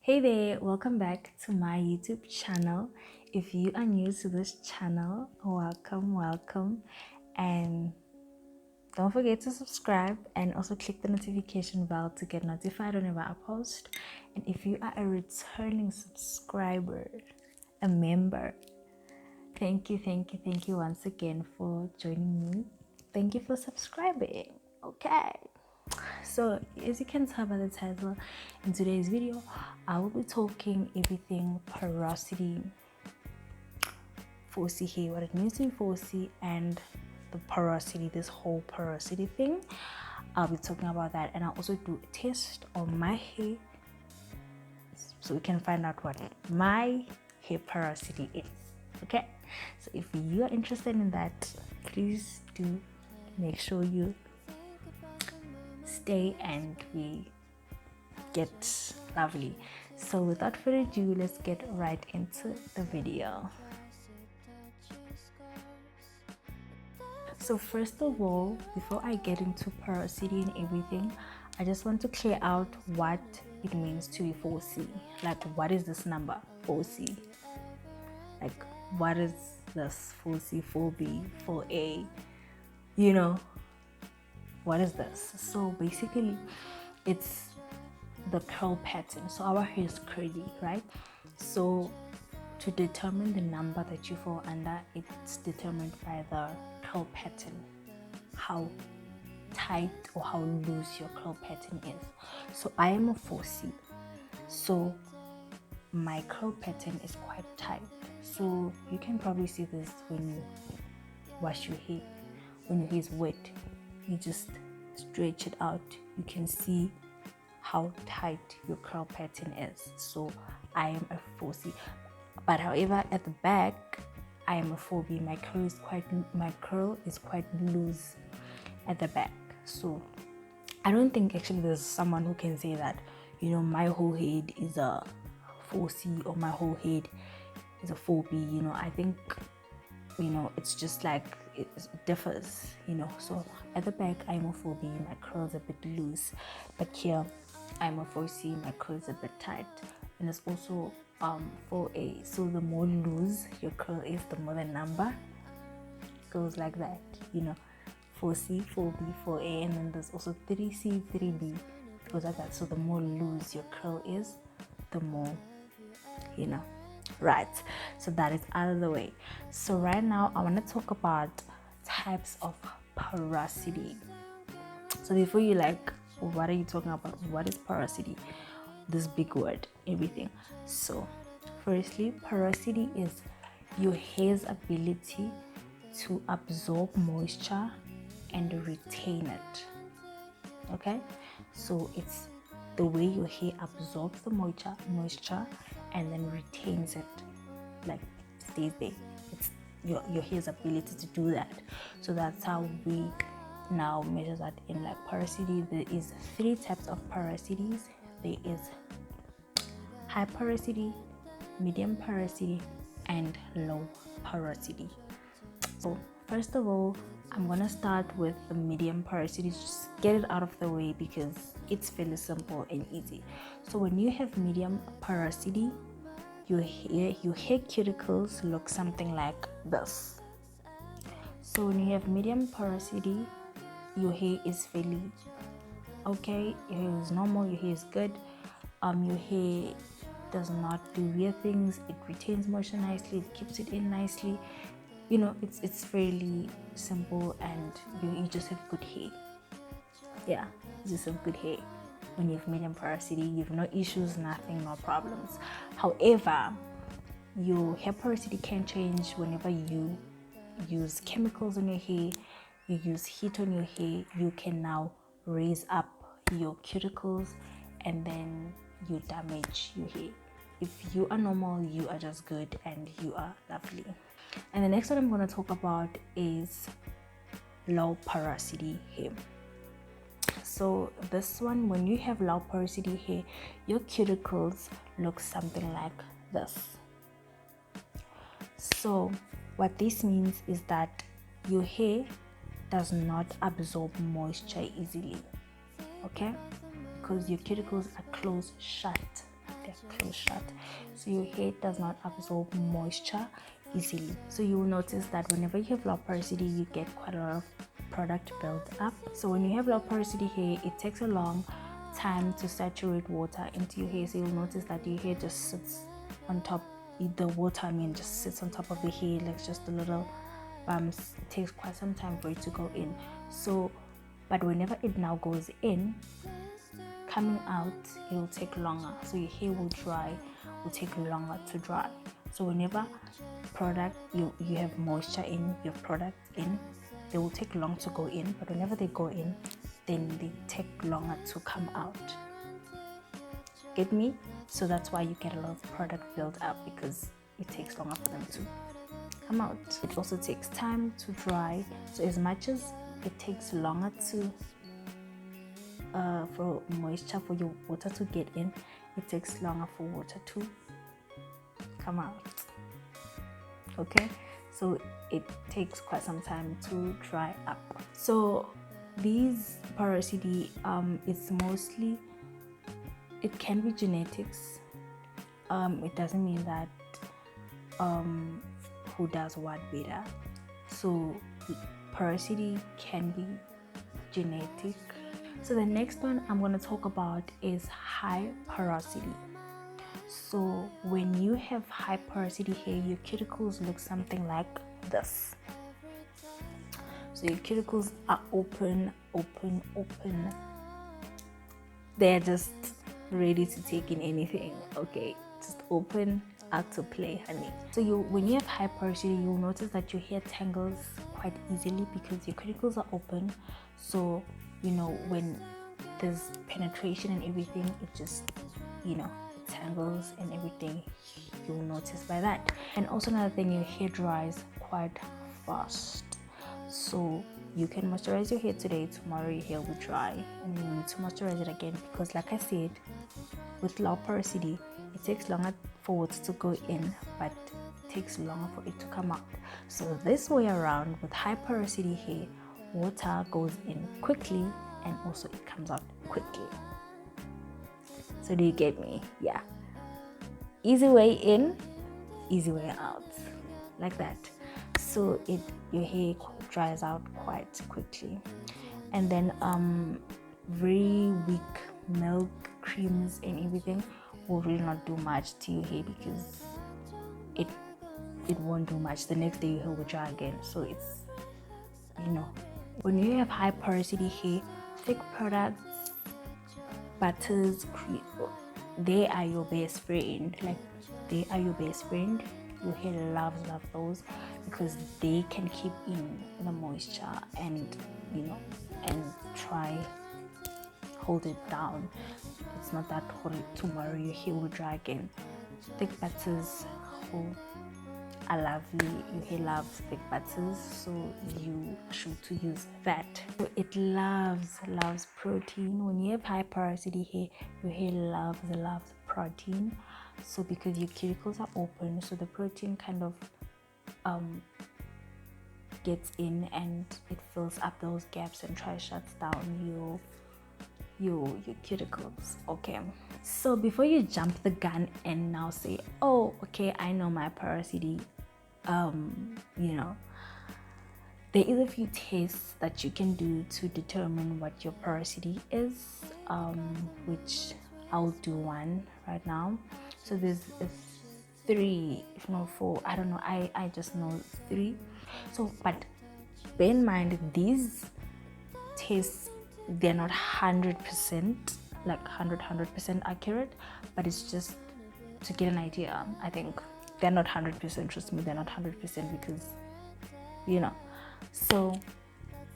Hey there, welcome back to my YouTube channel. If you are new to this channel, welcome, and don't forget to subscribe and also click the notification bell to get notified whenever I post. And if you are a returning subscriber, a member, thank you once again for joining me. Thank you for subscribing. Okay. So as you can tell by the title, in today's video I will be talking everything porosity, 4C hair, what it means to be 4C, and the porosity, this whole porosity thing. I'll be talking about that, and I'll also do a test on my hair so we can find out what my hair porosity is. Okay, so if you are interested in that, please do make sure you stay and we get lovely. So without further ado, let's get right into the video. So first of all, before I get into porosity and everything, I just want to clear out what it means to be 4C. Like, what is this number 4C? Like, what is this 4C, 4B, 4A? You know, what is this? So basically it's the curl pattern. So our hair is curly, right? So to determine the number that you fall under, it's determined by the curl pattern, how tight or how loose your curl pattern is. So I am a 4C, so my curl pattern is quite tight. So you can probably see this when you wash your hair. When your hair is wet, you just stretch it out, you can see how tight your curl pattern is. So I am a 4C, but however at the back I am a 4B. My curl is quite loose at the back. So I don't think actually there's someone who can say that, you know, my whole head is a 4C or my whole head is a 4B. You know, I think, you know, it's just like it differs, you know. So at the back I'm a 4B, my curl's a bit loose, but here I'm a 4C, my curl is a bit tight. And it's also 4A. So the more loose your curl is, the more the number goes like that, you know. 4C, 4B, 4A, and then there's also 3C, 3B. It goes like that. So the more loose your curl is, the more, you know. Right, so that is out of the way. So right now I want to talk about types of porosity. So before you like, what are you talking about? What is porosity? This big word, everything. So firstly, porosity is your hair's ability to absorb moisture and retain it. Okay, so it's the way your hair absorbs the moisture and then retains it, like stays there. It's your hair's ability to do that. So that's how we now measure that in like porosity. There is 3 types of porosities. There is high porosity, medium porosity, and low porosity. So first of all, I'm gonna start with the medium porosity, just get it out of the way because it's fairly simple and easy. So when you have medium porosity, your hair cuticles look something like this. So when you have medium porosity, your hair is fairly okay, your hair is normal, your hair is good. Your hair does not do weird things, it retains moisture nicely, it keeps it in nicely. You know, it's fairly simple, and you just have good hair. Yeah, you just have good hair. When you have medium porosity, you have no issues, nothing, no problems. However, your hair porosity can change whenever you use chemicals on your hair, you use heat on your hair. You can now raise up your cuticles and then you damage your hair. If you are normal, you are just good and you are lovely. And the next one I'm going to talk about is low porosity hair. So this one, when you have low porosity hair, your cuticles look something like this. So what this means is that your hair does not absorb moisture easily, okay, because your cuticles are closed shut. they're closed shut, so your hair does not absorb moisture easily. So you will notice that whenever you have low porosity, you get quite a lot of product built up. So when you have low porosity hair, it takes a long time to saturate water into your hair. So you'll notice that your hair just sits on top, the water just sits on top of the hair like just a little bumps. It takes quite some time for it to go in. So but whenever it now goes in, coming out, it will take longer. So your hair will take longer to dry. So whenever you have moisture in your product in, they will take long to go in, but whenever they go in, then they take longer to come out. Get me? So that's why you get a lot of product built up, because it takes longer for them to come out. It also takes time to dry. So as much as it takes longer to for moisture, for your water to get in, it takes longer for water to come out. Okay, so it takes quite some time to dry up. So these porosity, it's mostly, it can be genetics. It doesn't mean that who does what better. So porosity can be genetic. So the next one I'm going to talk about is high porosity. So when you have high porosity hair, your cuticles look something like this. So your cuticles are open. They're just ready to take in anything. Okay, just open out to play, honey. So when you have high porosity, you'll notice that your hair tangles quite easily because your cuticles are open. So when there's penetration and everything, it just it tangles and everything. You'll notice by that. And also another thing, your hair dries quite fast. So you can moisturize your hair today, tomorrow your hair will dry, and you need to moisturize it again, because like I said, with low porosity, it takes longer for water to go in, but it takes longer for it to come out. So this way around, with high porosity hair, water goes in quickly and also it comes out quickly. So do you get me? Yeah. Easy way in, easy way out, like that. So your hair dries out quite quickly. And then very weak milk creams and everything will really not do much to your hair, because it won't do much. The next day your hair will dry again. So it's when you have high porosity hair, thick products, butters, cream, they are your best friend. Like, they are your best friend. Your hair loves those, because they can keep in the moisture and try hold it down. It's not that tomorrow your hair will dry again. Thick butters are lovely. Your hair loves thick butters, so you should to use that. So it loves protein. When you have high porosity hair, your hair loves protein. So because your cuticles are open, so the protein kind of gets in and it fills up those gaps and shuts down your cuticles. Okay, so before you jump the gun and now say, oh, okay, I know my porosity, there is a few tests that you can do to determine what your porosity is, which I'll do one right now. So there's 3, if not 4, I don't know, I just know 3. So but bear in mind, these tests, they're not 100% like 100% accurate, but it's just to get an idea. I think they're not 100%, trust me, they're not 100%, because so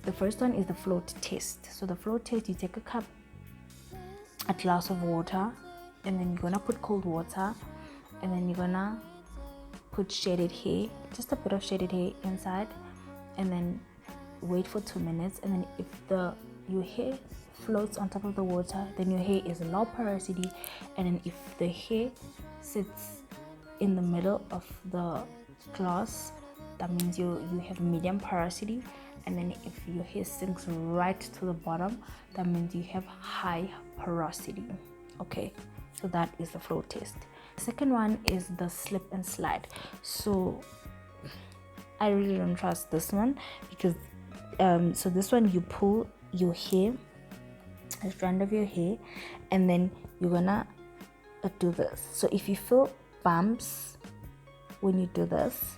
the first one is the float test. So the float test, you take a glass of water, and then you're gonna put cold water, and then you're gonna put shaded hair, just a bit of shaded hair inside, and then wait for 2 minutes. And then if your hair floats on top of the water, then your hair is low porosity. And then if the hair sits in the middle of the glass, that means you have medium porosity. And then if your hair sinks right to the bottom, that means you have high porosity. Okay, So that is the flow test. The second one is the slip and slide. So I really don't trust this one because so this one, you pull your hair, a strand of your hair, and then you're gonna do this. So if you feel bumps when you do this,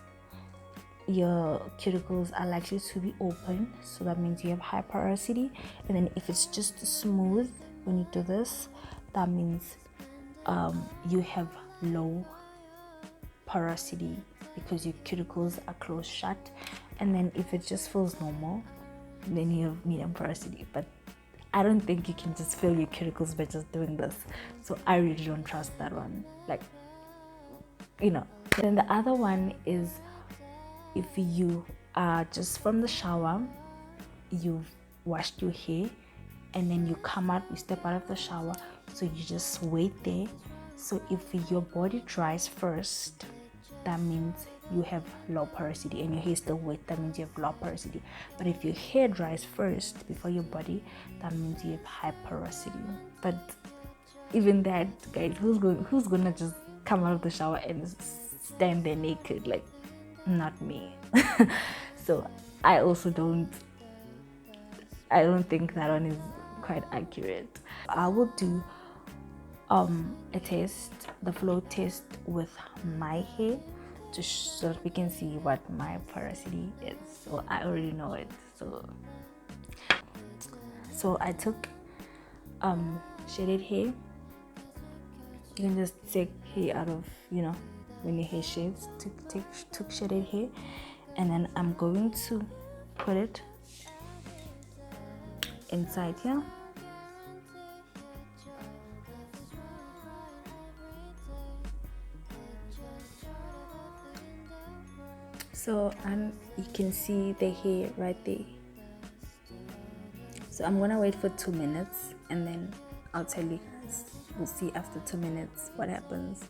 your cuticles are likely to be open, so that means you have high porosity. And then if it's just smooth when you do this, that means you have low porosity because your cuticles are closed shut. And then if it just feels normal, then you have medium porosity. But I don't think you can just feel your cuticles by just doing this, so I really don't trust that one, like, you know. Then the other one is if you are just from the shower, you've washed your hair, and then you come out, you step out of the shower, so you just wait there. So if your body dries first, that means you have low porosity, and your hair still wet, that means you have low porosity. But if your hair dries first before your body, that means you have high porosity. But even that, guys, who's gonna just come out of the shower and stand there naked? Like, not me. So I don't think that one is quite accurate. I will do a test, the flow test, with my hair, so that we can see what my porosity is. So I already know it. So I took shaded hair. You can just take hair out of, when your hair shades. Took shaded hair, and then I'm going to put it inside here. So you can see the hair right there. So I'm gonna wait for 2 minutes, and then I'll tell you guys. We'll see after 2 minutes what happens.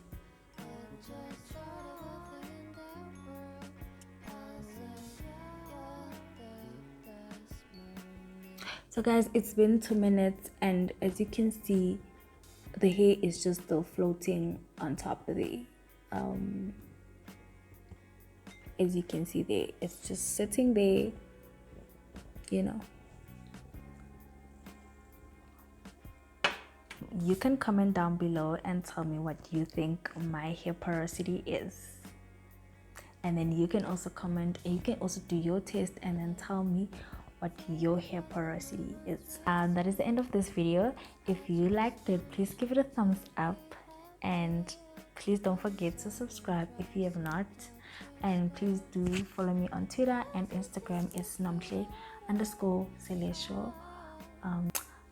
So guys, it's been 2 minutes, and as you can see, the hair is just still floating on top of the as you can see there, it's just sitting there, You can comment down below and tell me what you think my hair porosity is. And then you can also comment, and you can also do your test and then tell me what your hair porosity is. That is the end of this video. If you liked it, please give it a thumbs up, and please don't forget to subscribe if you have not. And please do follow me on Twitter and Instagram. It's nomhle_celestial.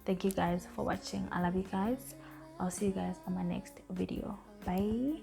Thank you guys for watching. I love you guys. I'll see you guys on my next video. Bye.